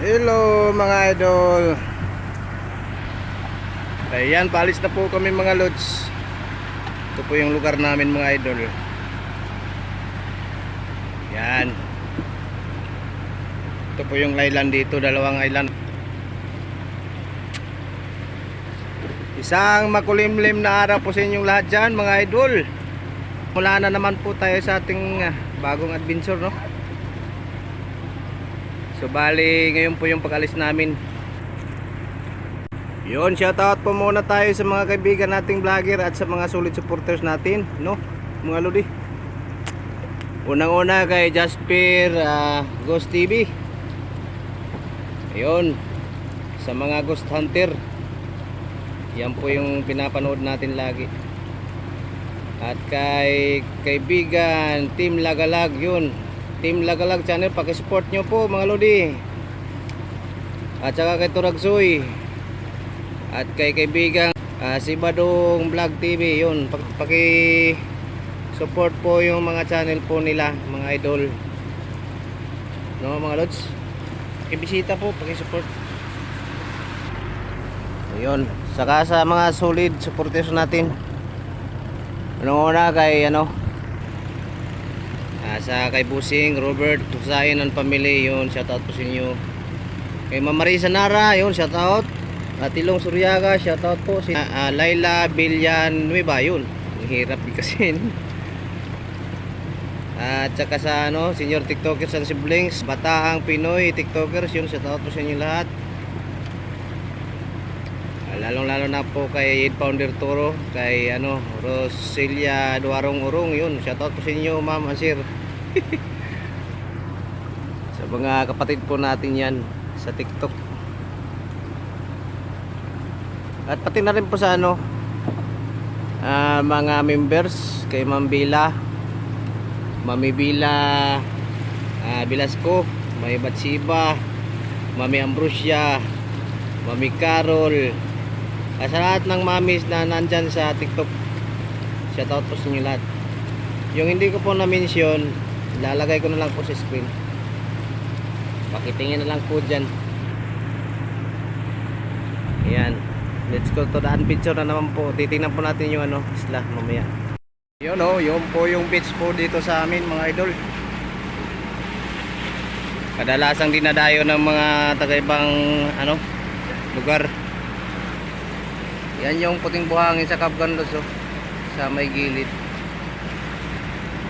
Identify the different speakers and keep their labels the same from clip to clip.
Speaker 1: Hello mga idol. Ayan, paalis na po kami mga lods. Ito po yung lugar namin mga idol. Yan. Ito po yung island dito, dalawang island. Isang makulimlim na araw po sa inyong lahat dyan mga idol. Mula na naman po tayo sa ating bagong adventure, no? So bali, ngayon po yung pag-alis namin. Yun, shoutout po muna tayo sa mga kaibigan nating vlogger at sa mga solid supporters natin, no? Mga lodi. Unang-una kay Jasper Ghost TV. Ayun, sa mga Ghost Hunter. Yan po yung pinapanood natin lagi. At kay kaibigan Team Lagalag, yun. Team Lagalag channel, paki-support nyo po mga lodi. At saka kay Turagsoy. At kay kaibigan si Badong Vlog TV, yun. Paki-support po yung mga channel po nila, mga idol. No mga lods? Paki-bisita po, paki-support. Ayun, saka sa mga solid supporters natin. Una kay sa kay Busing, Robert, Tusain and family, yun, shoutout po sa inyo. Kay Mama Marisa Nara, yun, shoutout. At Tilong Suryaga, shoutout po. Si Laila Villanueva, yun. Ang hirap kasi. At saka sa senior tiktokers and siblings, Bataang Pinoy tiktokers, yun, shoutout po sa inyo lahat. Lalong-lalo na po kay Ed Founder Toro, kay Roselia Duarong Urong, yun, shoutout po sa inyo, ma'am and sir. Sa mga kapatid po natin yan sa TikTok. At pati na rin po sa mga members kay Ma'am Bila, Mami Bila Bilasco, May Batsiba, Mami Ambrosia, Mami Carol, sa lahat ng mamis na nandyan sa TikTok, shoutout po sa inyo lahat. Yung hindi ko po na-mention, lalagay ko na lang po sa screen. Pakitingin na lang po dyan. Ayan, let's go to the adventure na naman po. Titingnan po natin yung isla mamaya. Yun yun po yung beach po dito sa amin mga idol. Kadalasang dinadayo ng mga taga-ibang lugar. Yan yung puting buhangin sa Cabcanlos, sa may gilid.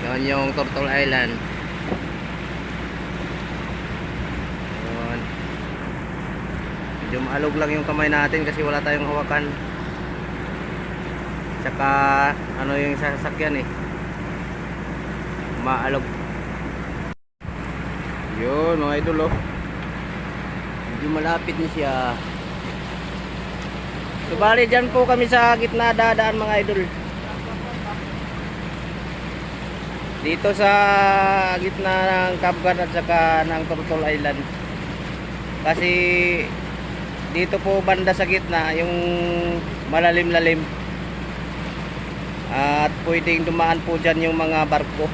Speaker 1: Yan yung Turtle Island. Ayan. Medyo maalog lang yung kamay natin kasi wala tayong hawakan. Tsaka yung sasakyan maalog. Yun mga idol, medyo malapit na siya. So bali dyan po kami sa gitna dadaan mga idol. Dito sa gitna ng Cabcan at saka ng Turtle Island. Kasi dito po banda sa gitna yung malalim-lalim. At pwedeng dumaan po dyan yung mga barko.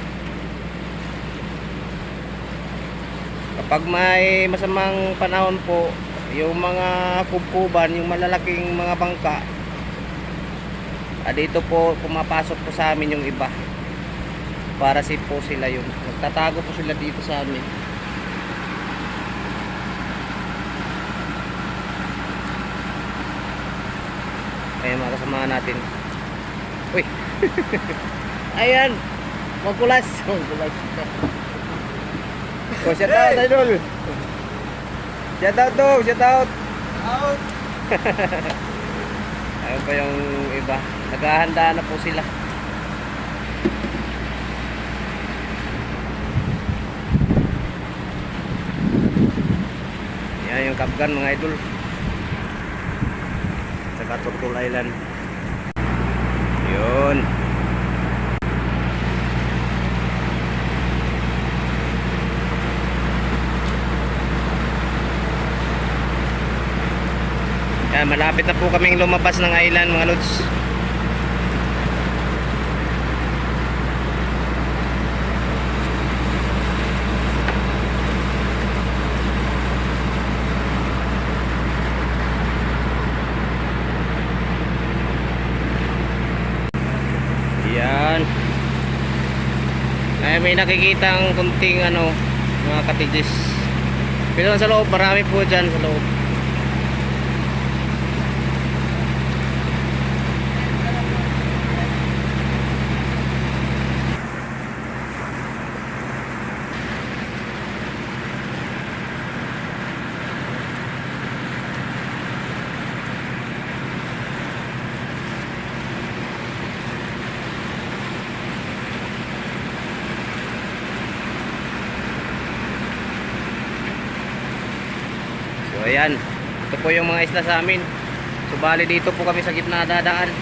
Speaker 1: Kapag may masamang panahon po, yung mga kubkuban, yung malalaking mga bangka, dito po pumapasok po sa amin yung iba para safe po sila yun. Nagtatago po sila dito sa amin. Ayan mga kasama natin. Uy. Ayan, magkulas. Oh, shout out idol. Shout out to, shout out. Out. Ayun pa yung iba. Naghahanda na po sila. Yan yung Cabcan mga idol. saka Turtle Island. Yun. Yan, malapit na po kaming lumabas ng island mga lods. Yan. Ay, may nakikitang kunting ano, mga cottages. Pero sa loob, marami po dyan sa loob. So ayan, ito po yung mga isla sa amin. So bali dito po kami sa gitna dadaan.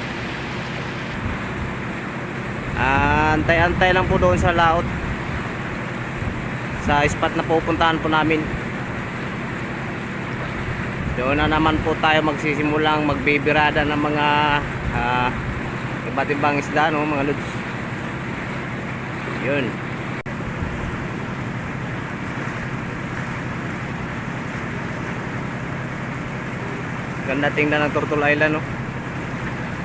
Speaker 1: Antay-antay lang po doon sa laot, sa spot na pupuntahan po namin. Doon na naman po tayo magsisimulang magbibirada ng mga iba't ibang isda, no, mga lods. Yun. Ganda tingnan ng Turtle Island, no?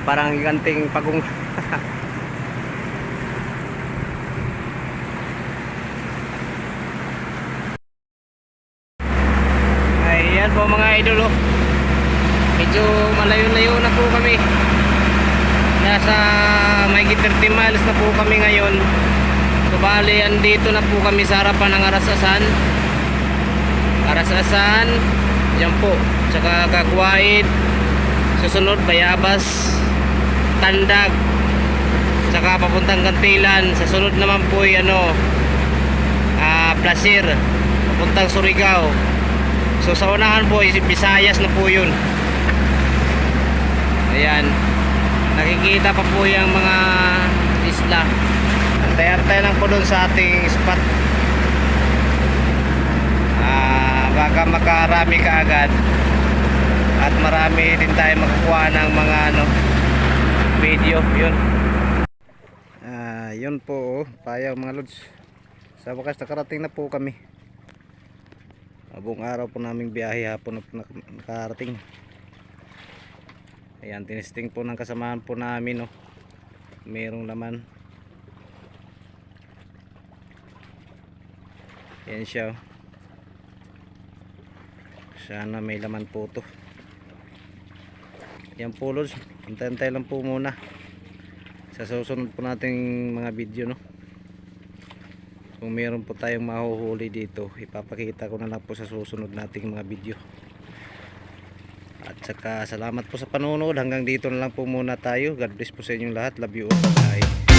Speaker 1: Parang giganting pagong. Ayan po mga idol, oh. Medyo malayo-layo na po kami. Nasa mahigit 30 miles na po kami ngayon. So bali, andito na po kami sa harapan ng Arasasan. Arasasan, yan po. Tsaka Kakuait, susunod Bayabas, Tandag, tsaka papuntang Gantilan. Sa sunod naman po ay Placer, papuntang Surigao. So sa unahan po ay Visayas na po yun. Ayan, nakikita pa po yung mga isla. Antay-antay lang po dun sa ating spot. Baka makarami ka agad at marami din tayo makakuha ng mga video. Yun. Yun po, payaw mga lods. Sa wakas nakarating na po kami. Buong araw po naming biyahe, hapon na po nakarating. Ayan, tinesting po ng kasamahan po namin, no. Merong laman. Yan siya, oh. Sana may laman po to. Yan po lods, antay-antay lang po muna sa susunod po nating mga video, no. Kung meron po tayong mahuhuli dito, ipapakita ko na lang po sa susunod nating mga video. At saka salamat po sa panonood. Hanggang dito na lang po muna tayo. God bless po sa inyong lahat. Love you all. Bye.